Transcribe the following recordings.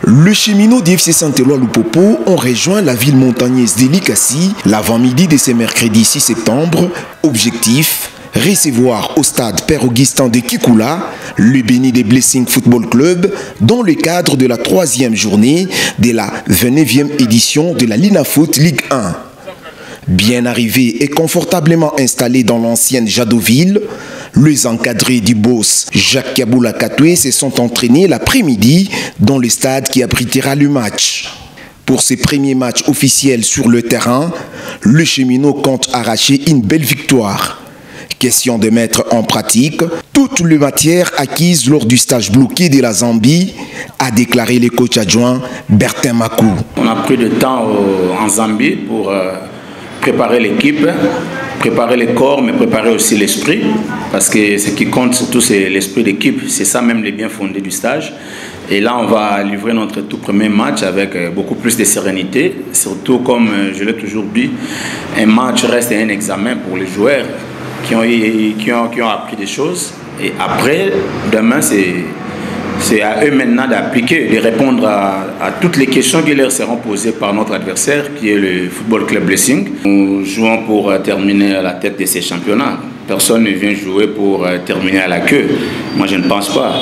Le cheminot d'FC Saint-Éloi Lupopo ont rejoint la ville montagneuse d'Elikassi l'avant-midi de ce mercredi 6 septembre. Objectif, recevoir au stade Père Augustin de Kikoula le Béni des Blessing Football Club dans le cadre de la 3e journée de la 29e édition de la Linafoot Ligue 1. Bien arrivés et confortablement installés dans l'ancienne Jadoville, les encadrés du boss Jacques Kaboula Katoué se sont entraînés l'après-midi dans le stade qui abritera le match. Pour ces premiers matchs officiels sur le terrain, le cheminot compte arracher une belle victoire. Question de mettre en pratique toutes les matières acquises lors du stage bloqué de la Zambie, a déclaré le coach adjoint Bertin Makou. On a pris du temps en Zambie pour préparer l'équipe, préparer le corps, mais préparer aussi l'esprit, parce que ce qui compte surtout c'est l'esprit d'équipe, c'est ça même les bien fondés du stage. Et là on va livrer notre tout premier match avec beaucoup plus de sérénité, surtout comme je l'ai toujours dit, un match reste un examen pour les joueurs qui ont appris des choses, et après, demain c'est à eux maintenant d'appliquer, de répondre à toutes les questions qui leur seront posées par notre adversaire, qui est le Football Club Blessing. Nous jouons pour terminer à la tête de ces championnats. Personne ne vient jouer pour terminer à la queue. Moi, je ne pense pas.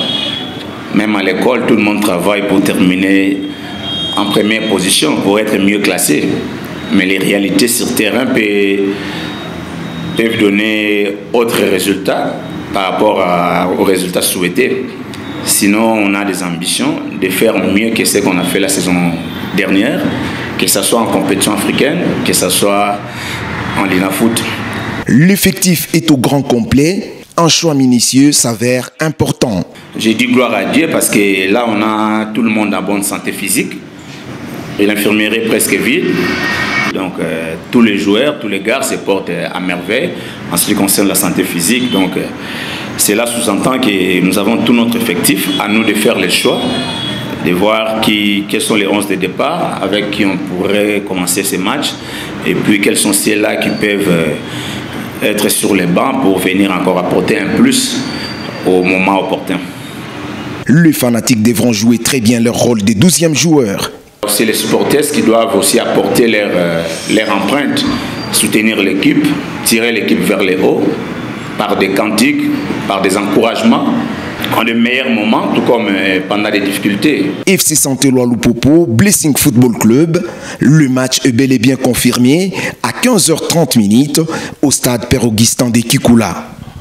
Même à l'école, tout le monde travaille pour terminer en première position, pour être mieux classé. Mais les réalités sur terrain peuvent donner autres résultats par rapport aux résultats souhaités. Sinon, on a des ambitions de faire mieux que ce qu'on a fait la saison dernière, que ce soit en compétition africaine, que ce soit en Linafoot. L'effectif est au grand complet. Un choix minutieux s'avère important. J'ai dit gloire à Dieu parce que là, on a tout le monde en bonne santé physique. Et l'infirmerie est presque vide. Donc, tous les joueurs, tous les gars se portent à merveille en ce qui concerne la santé physique. Donc, cela sous-entend que nous avons tout notre effectif, à nous de faire les choix, de voir quels sont les 11 de départ, avec qui on pourrait commencer ces matchs, et puis quels sont ceux-là qui peuvent être sur les bancs pour venir encore apporter un plus au moment opportun. Les fanatiques devront jouer très bien leur rôle de 12e joueur. C'est les supporters qui doivent aussi apporter leur empreinte, soutenir l'équipe, tirer l'équipe vers le haut, par des cantiques, par des encouragements, en de meilleurs moments, tout comme pendant des difficultés. FC Saint-Éloi Lupopo, Blessing Football Club, le match est bel et bien confirmé à 15h30 au stade Père Augustin de Kikoula.